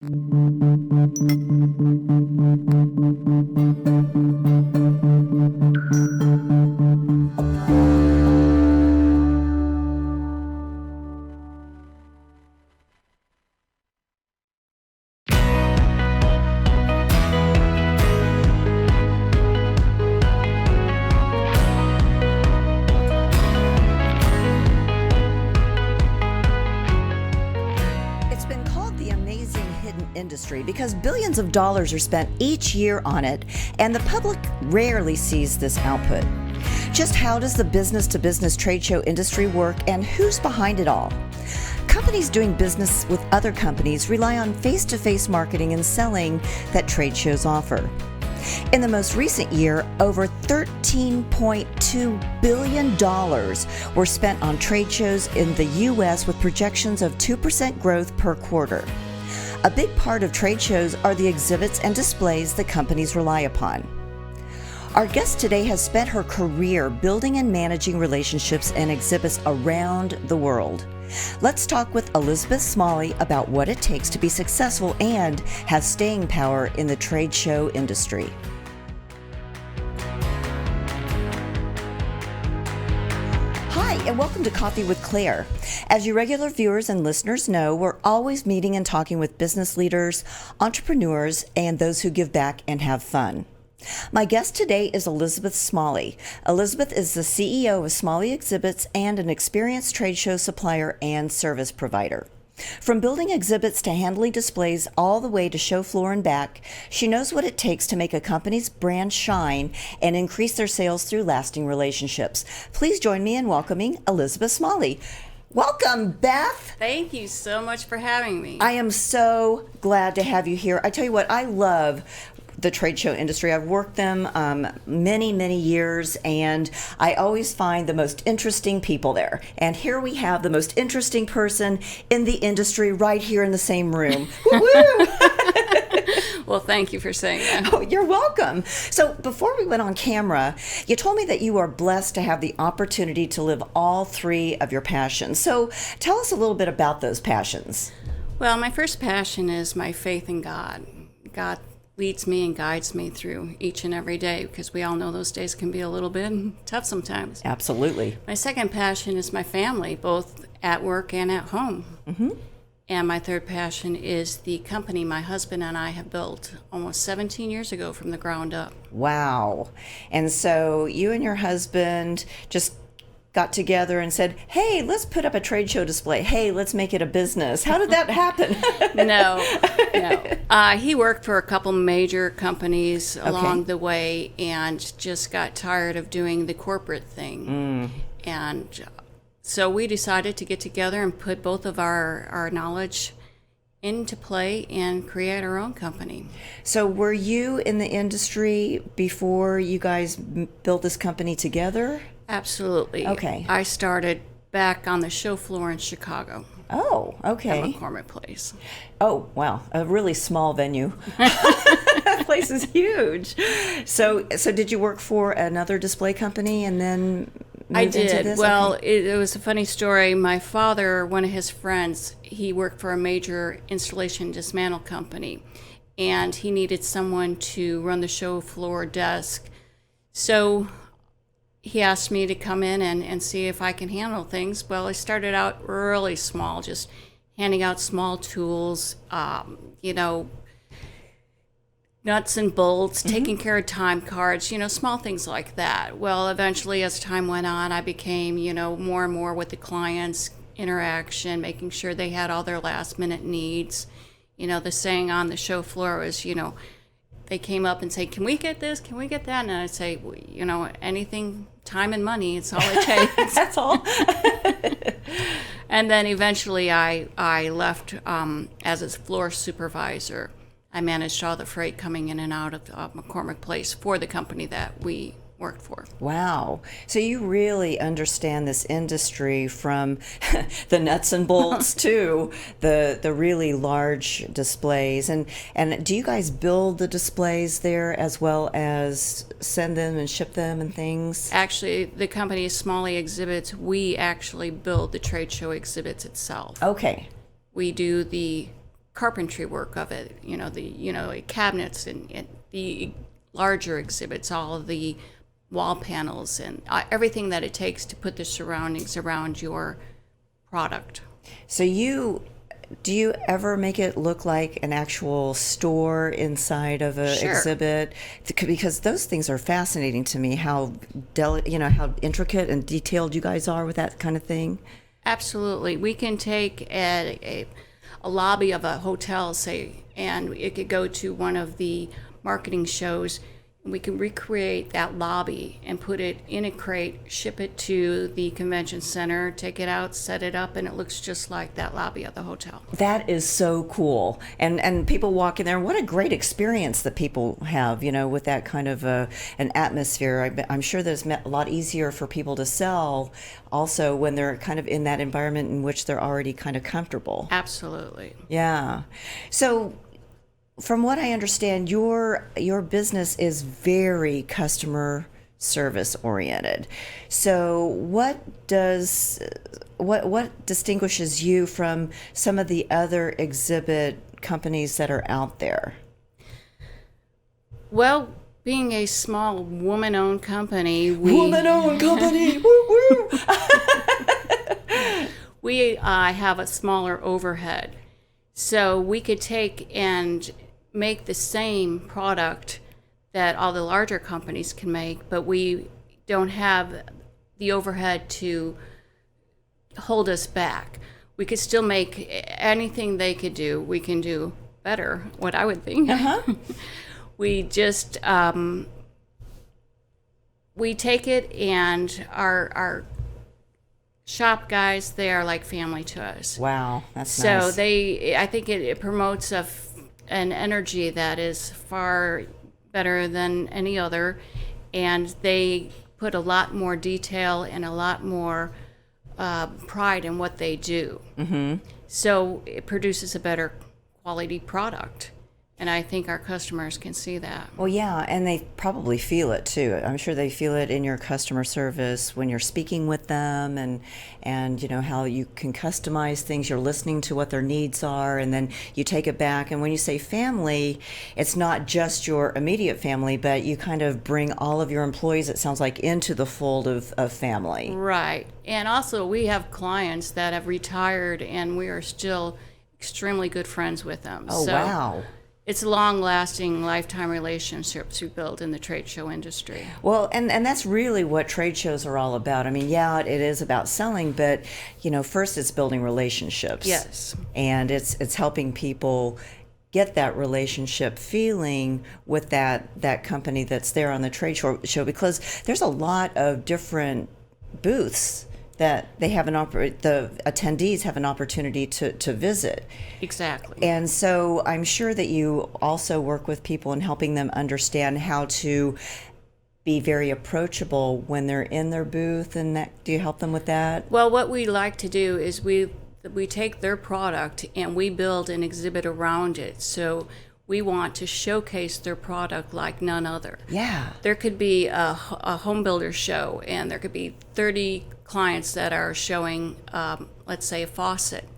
It's been called the amazing hidden industry because billions of dollars are spent each year on it, and the public rarely sees this output. Just how does the business-to-business trade show industry work, and who's behind it all? Companies doing business with other companies rely on face-to-face marketing and selling that trade shows offer. In the most recent year, over $13.2 billion were spent on trade shows in the U.S. with projections of 2% growth per quarter. A big part of trade shows are the exhibits and displays that companies rely upon. Our guest today has spent her career building and managing relationships and exhibits around the world. Let's talk with Elizabeth Smalley about what it takes to be successful and have staying power in the trade show industry. Hi, and welcome to Coffee with Claire. As you regular viewers and listeners know, we're always meeting and talking with business leaders, entrepreneurs, and those who give back and have fun. My guest today is Elizabeth Smalley. Elizabeth is the CEO of Smalley Exhibits and an experienced trade show supplier and service provider. From building exhibits to handling displays all the way to show floor and back, she knows what it takes to make a company's brand shine and increase their sales through lasting relationships. Please join me in welcoming Elizabeth Smalley. Welcome, Beth. Thank you so much for having me. I am so glad to have you here. I tell you what, I love the trade show industry. I've worked them many years, and I always find the most interesting people there. And here we have the most interesting person in the industry right here in the same room. Woo! Well, thank you for saying that. Oh, you're welcome. So before we went on camera, you told me that you are blessed to have the opportunity to live all three of your passions. So tell us a little bit about those passions. Well, my first passion is my faith in God. God leads me and guides me through each and every day, because we all know those days can be a little bit tough sometimes. Absolutely. My second passion is my family, both at work and at home. Mm-hmm. And my third passion is the company my husband and I have built almost 17 years ago from the ground up. Wow. And so you and your husband just got together and said, hey, let's put up a trade show display. Hey, let's make it a business. How did that happen? No. He worked for a couple major companies along the way and just got tired of doing the corporate thing. And so we decided to get together and put both of our knowledge into play and create our own company. So were you in the industry before you guys built this company together? Absolutely. Okay. I started back on the show floor in Chicago. Oh, okay. At McCormick Place. Oh, wow. A really small venue. That place is huge. So did you work for another display company and then moved into this? Well, it was a funny story. My father, one of his friends, he worked for a major installation dismantle company, and he needed someone to run the show floor desk. So he asked me to come in and see if I can handle things. Well, I started out really small, just handing out small tools, nuts and bolts, taking care of time cards, small things like that. Well, eventually, as time went on, I became, more and more with the clients' interaction, making sure they had all their last-minute needs. The saying on the show floor was, they came up and say, can we get this? Can we get that? And I'd say, anything, time and money, it's all it takes. That's all. And then eventually I left as a floor supervisor. I managed all the freight coming in and out of McCormick Place for the company that we worked for. Wow. So you really understand this industry from the nuts and bolts to the really large displays. And do you guys build the displays there as well as send them and ship them and things? Actually, the company Smalley Exhibits, we actually build the trade show exhibits itself. Okay. We do the carpentry work of it, cabinets and the larger exhibits, all of the wall panels and everything that it takes to put the surroundings around your product. So do you ever make it look like an actual store inside of an Sure. exhibit? Because those things are fascinating to me, how how intricate and detailed you guys are with that kind of thing. Absolutely. We can take a lobby of a hotel, say, and it could go to one of the marketing shows. We can recreate that lobby and put it in a crate, ship it to the convention center, take it out, set it up, and it looks just like that lobby of the hotel. That is so cool. And people walk in there. What a great experience that people have, with that kind of an atmosphere. I'm sure that it's a lot easier for people to sell also when they're kind of in that environment in which they're already kind of comfortable. Absolutely. Yeah. So from what I understand, your business is very customer service oriented. So what distinguishes you from some of the other exhibit companies that are out there? Well, being a small woman-owned company, Woman-owned company, woo woo. we have a smaller overhead. So we could take and make the same product that all the larger companies can make, but we don't have the overhead to hold us back. We could still make anything they could do. We can do better, what I would think. We just we take it, and our shop guys, they are like family to us. Wow, that's So nice. I think it promotes an energy that is far better than any other, and they put a lot more detail and a lot more pride in what they do. Mm-hmm. So it produces a better quality product. And I think our customers can see that. Well, yeah, and they probably feel it too. I'm sure they feel it in your customer service when you're speaking with them, and how you can customize things. You're listening to what their needs are, and then you take it back. And when you say family, it's not just your immediate family, but you kind of bring all of your employees, it sounds like, into the fold of family. Right. And also we have clients that have retired, and we are still extremely good friends with them. Oh, So wow. it's long-lasting, lifetime relationships we build in the trade show industry. Well, and that's really what trade shows are all about. I mean, yeah, it is about selling, but first it's building relationships. Yes. And it's helping people get that relationship feeling with that company that's there on the trade show, because there's a lot of different booths that they have the attendees have an opportunity to visit. Exactly. And so I'm sure that you also work with people in helping them understand how to be very approachable when they're in their booth, and do you help them with that? Well, what we like to do is we take their product and we build an exhibit around it. So we want to showcase their product like none other. Yeah. There could be a home builder show, and there could be 30 clients that are showing, let's say, a faucet.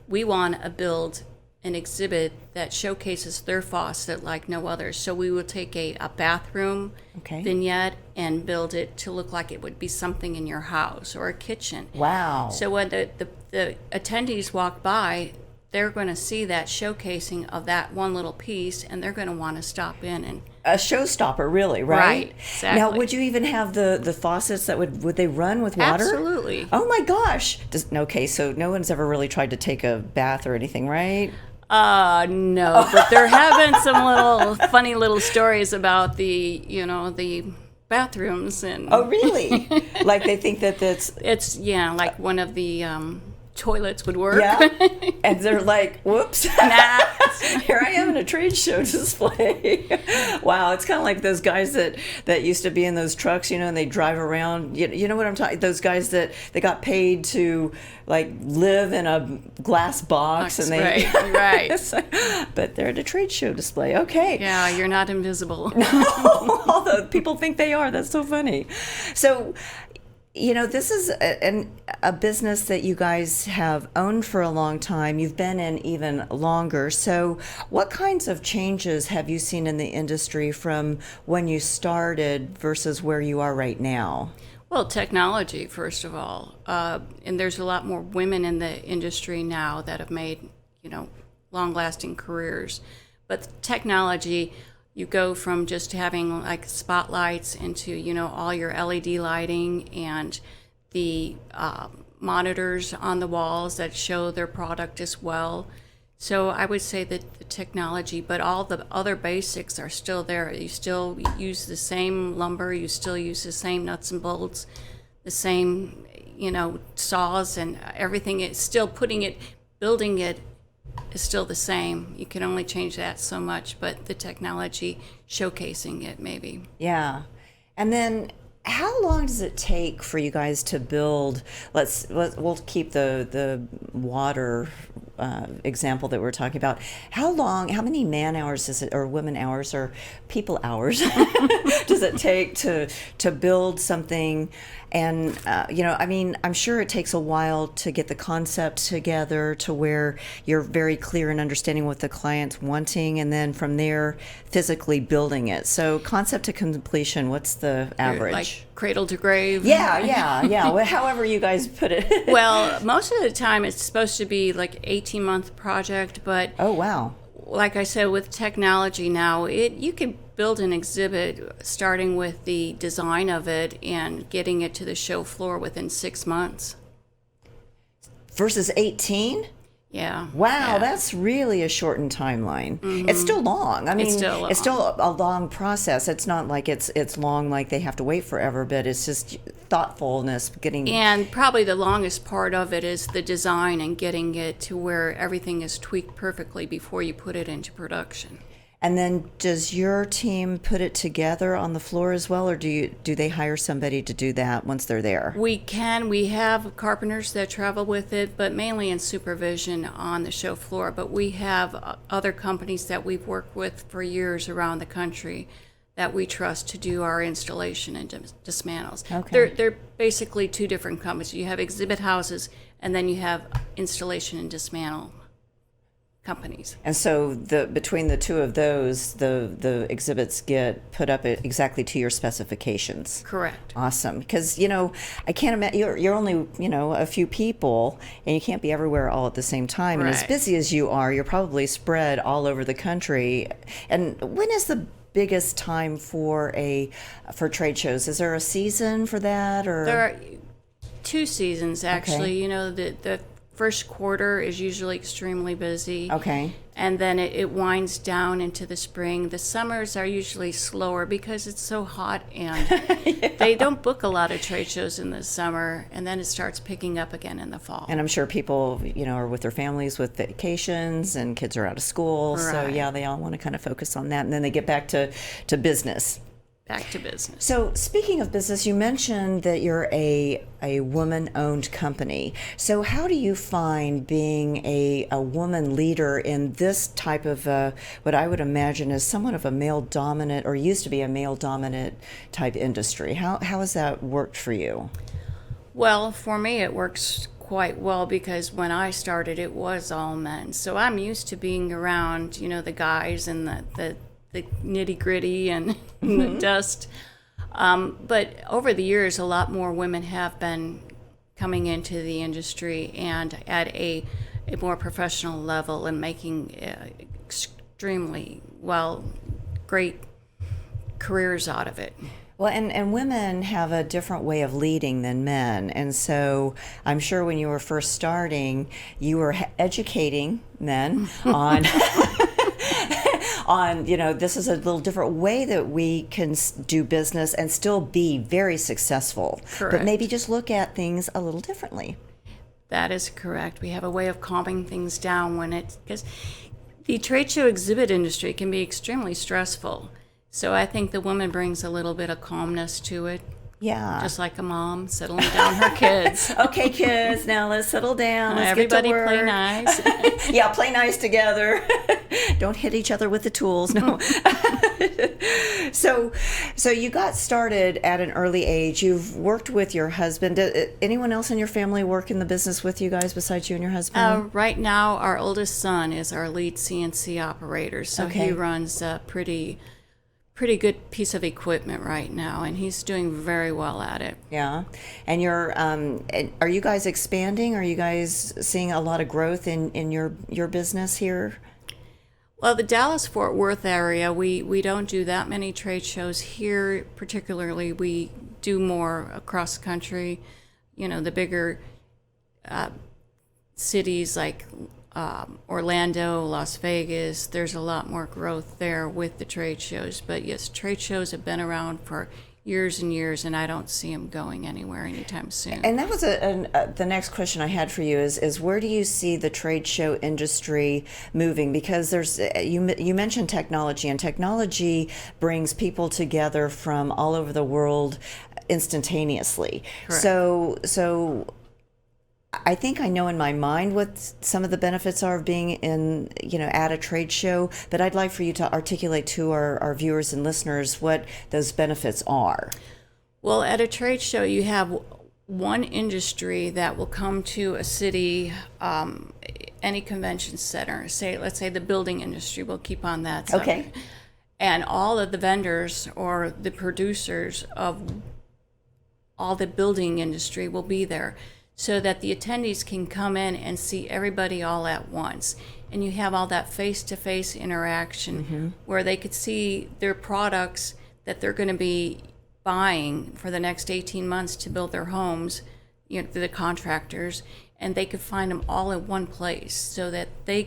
We want to build an exhibit that showcases their faucet like no other. So we will take a bathroom vignette and build it to look like it would be something in your house or a kitchen. Wow. So when the attendees walk by, they're going to see that showcasing of that one little piece, and they're going to want to stop in and a showstopper, really, right? Right, exactly. Now, would you even have the faucets that would they run with water? Absolutely. Oh my gosh. Okay, so no one's ever really tried to take a bath or anything, right? No, but there have been some little funny little stories about the bathrooms and. Oh, really? Like they think that's. It's like one of the toilets would work. Yeah. And they're like, whoops. Nah. Here I am in a trade show display. Wow, it's kind of like those guys that used to be in those trucks, and they drive around. You know what I'm talking? Those guys that they got paid to like live in a glass box, and they right. But they're at a trade show display. Okay. Yeah, you're not invisible. Although people think they are. That's so funny. So, This is a business that you guys have owned for a long time. You've been in even longer. So what kinds of changes have you seen in the industry from when you started versus where you are right now? Well, technology, first of all. And there's a lot more women in the industry now that have made, long-lasting careers. But technology, you go from just having like spotlights into, all your LED lighting and the monitors on the walls that show their product as well. So I would say that the technology, but all the other basics are still there. You still use the same lumber, you still use the same nuts and bolts, the same, saws and everything. It's still building it is still the same. You can only change that so much, but the technology showcasing it maybe. Yeah. And then how long does it take for you guys to build, we'll keep the water example that we're talking about. How many man hours is it, or women hours, or people hours does it take to build something? And, I'm sure it takes a while to get the concept together to where you're very clear in understanding what the client's wanting, and then from there, physically building it. So concept to completion, what's the average? Like cradle to grave? Yeah. Well, however you guys put it. Well, most of the time it's supposed to be like 18-month project, but oh, wow. Like I said, with technology now, you can build an exhibit starting with the design of it and getting it to the show floor within 6 months. Versus 18? Yeah. Wow, yeah. That's really a shortened timeline. Mm-hmm. It's still long. I mean, it's still a long process. It's not like it's long like they have to wait forever, but it's just thoughtfulness getting. And probably the longest part of it is the design and getting it to where everything is tweaked perfectly before you put it into production. And then does your team put it together on the floor as well, or do they hire somebody to do that once they're there? We have carpenters that travel with it, but mainly in supervision on the show floor. But we have other companies that we've worked with for years around the country that we trust to do our installation and dismantles. Okay. They're basically two different companies. You have exhibit houses, and then you have installation and dismantle companies. And so between the two of those, the exhibits get put up exactly to your specifications. Correct. Awesome. Because, I can't imagine, you're only, a few people, and you can't be everywhere all at the same time. Right. And as busy as you are, you're probably spread all over the country. And when is the biggest time for trade shows? Is there a season for that, or? There are 2 seasons, actually. Okay. The first quarter is usually extremely busy. Okay. And then it winds down into the spring. The summers are usually slower because it's so hot, and yeah. They don't book a lot of trade shows in the summer, and then it starts picking up again in the fall. And I'm sure people, are with their families with vacations, and kids are out of school. Right. So yeah, they all want to kind of focus on that, and then they get back to business. Back to business. So speaking of business, you mentioned that you're a woman-owned company. So how do you find being a woman leader in this type of what I would imagine is somewhat of a male-dominant, or used to be a male-dominant type industry? How has that worked for you? Well, for me it works quite well because when I started it was all men. So I'm used to being around, the guys and the nitty-gritty and the dust. But over the years, a lot more women have been coming into the industry and at a more professional level and making extremely great careers out of it. Well, and women have a different way of leading than men. And so I'm sure when you were first starting, you were educating men on this is a little different way that we can do business and still be very successful. Correct. But maybe just look at things a little differently. That is correct. We have a way of calming things down because the trade show exhibit industry can be extremely stressful. So I think the woman brings a little bit of calmness to it. Yeah. Just like a mom settling down her kids. Okay, kids, now let's settle down. Let's Everybody get to work. play nice. Yeah, play nice together. Don't hit each other with the tools. No. So you got started at an early age. You've worked with your husband. Did anyone else in your family work in the business with you guys besides you and your husband? Right now, our oldest son is our lead CNC operator, so Okay. he runs a pretty good piece of equipment right now, and he's doing very well at it. Yeah. And are you guys expanding? Are you guys seeing a lot of growth in your business here? Well, the Dallas-Fort Worth area, we don't do that many trade shows here. Particularly, we do more across the country. The bigger cities like Orlando, Las Vegas, there's a lot more growth there with the trade shows. But yes, trade shows have been around for years and years, and I don't see them going anywhere anytime soon. And that was the next question I had for you is where do you see the trade show industry moving? Because you mentioned technology, and technology brings people together from all over the world instantaneously. Correct. So I think I know in my mind what some of the benefits are of being at a trade show, but I'd like for you to articulate to our viewers and listeners what those benefits are. Well, at a trade show, you have one industry that will come to a city, any convention center. Let's say the building industry. We'll keep on that subject. Okay. And all of the vendors or the producers of all the building industry will be there, so that the attendees can come in and see everybody all at once. And you have all that face-to-face interaction where they could see their products that they're going to be buying for the next 18 months to build their homes, the contractors, and they could find them all in one place, so that they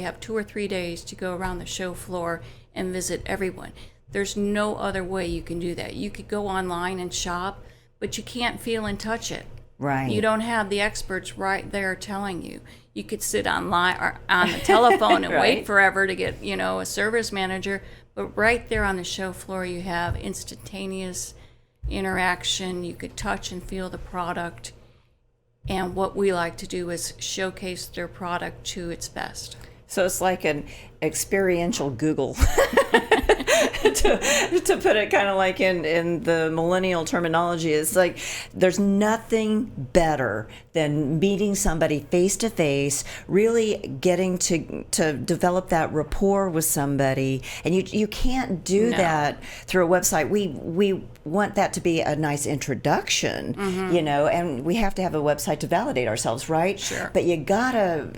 have 2 or 3 days to go around the show floor and visit everyone. There's no other way you can do that. You could go online and shop, but you can't feel and touch it. Right. You don't have the experts right there telling you. You could sit online or on the telephone and Right. wait forever to get, a service manager, but right there on the show floor you have instantaneous interaction. You could touch and feel the product. And what we like to do is showcase their product to its best. So it's like an experiential Google, to put it kind of like in the millennial terminology. It's like there's nothing better than meeting somebody face to face, really getting to develop that rapport with somebody. And you can't do that through a website. We want that to be a nice introduction, and we have to have a website to validate ourselves, right? Sure. But you gotta,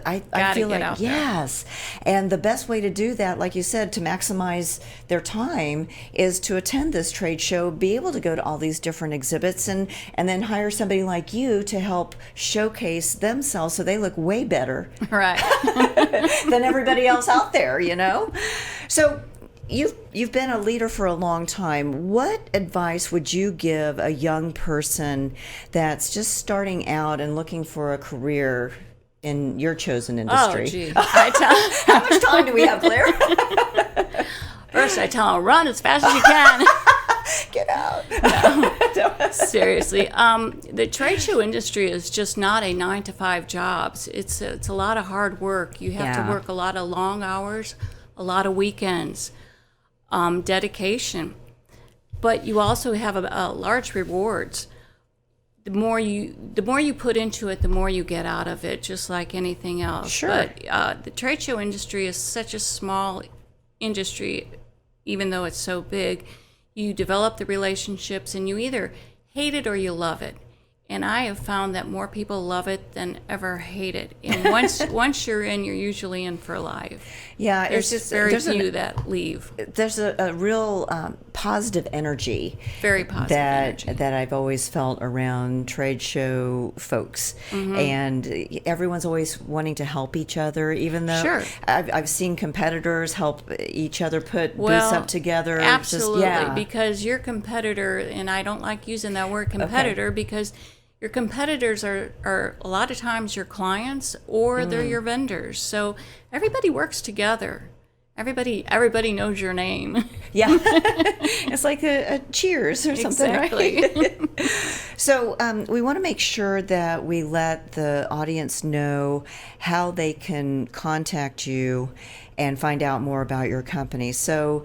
I feel like, out there. yes. And the best way to do that, like you said, to maximize their time is to attend this trade show, be able to go to all these different exhibits, and then hire somebody like you to help showcase themselves so they look way better Right. than everybody else out there, So you've been a leader for a long time. What advice would you give a young person that's just starting out and looking for a career in your chosen industry? Oh, gee. How much time do we have, Claire? First, I tell them, run as fast as you can. Get out. Seriously. The trade show industry is just not a 9-to-5 job. It's a lot of hard work. You have to work a lot of long hours, a lot of weekends, dedication. But you also have a large rewards. The more you put into it, the more you get out of it, just like anything else. Sure. But the trade show industry is such a small industry, even though it's so big. You develop the relationships, and you either hate it or you love it. And I have found that more people love it than ever hate it. And once you're in, you're usually in for life. Yeah, There's just very few that leave. There's a real positive energy. Very positive energy. That I've always felt around trade show folks. And everyone's always wanting to help each other, even though Sure. I've seen competitors help each other put booths up together. Absolutely, because your competitor, and I don't like using that word competitor, because your competitors are a lot of times your clients, or they're your vendors. So everybody works together. Everybody knows your name. Yeah. It's like a cheers or something, Exactly. right? So we want to make sure that we let the audience know how they can contact you and find out more about your company. So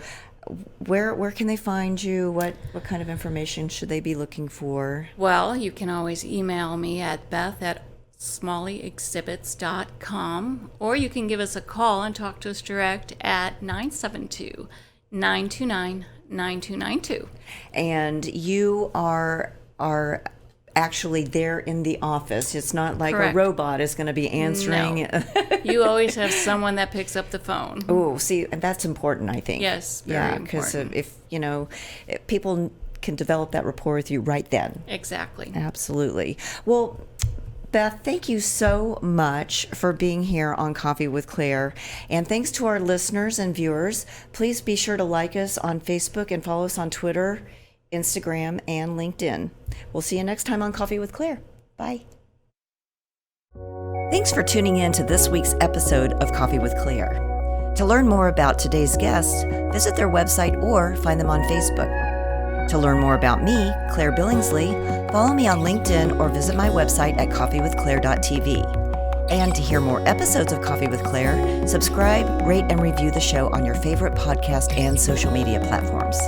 where can they find you? What kind of information should they be looking for? Well, you can always email me at beth@smalleyexhibits.com, or you can give us a call and talk to us direct at 972-929-9292. And you are actually there in the office. It's not like Correct. a robot is going to be answering. No. You always have someone that picks up the phone. Oh, see, and that's important, I think. Yes, very because important. if people can develop that rapport with you right then. Exactly. Absolutely. Well, Beth, thank you so much for being here on Coffee with Claire. And thanks to our listeners and viewers. Please be sure to like us on Facebook and follow us on Twitter, Instagram, and LinkedIn. We'll see you next time on Coffee with Claire. Bye. Thanks for tuning in to this week's episode of Coffee with Claire. To learn more about today's guests, visit their website or find them on Facebook. To learn more about me, Claire Billingsley, follow me on LinkedIn or visit my website at coffeewithclaire.tv. And to hear more episodes of Coffee with Claire, subscribe, rate, and review the show on your favorite podcast and social media platforms.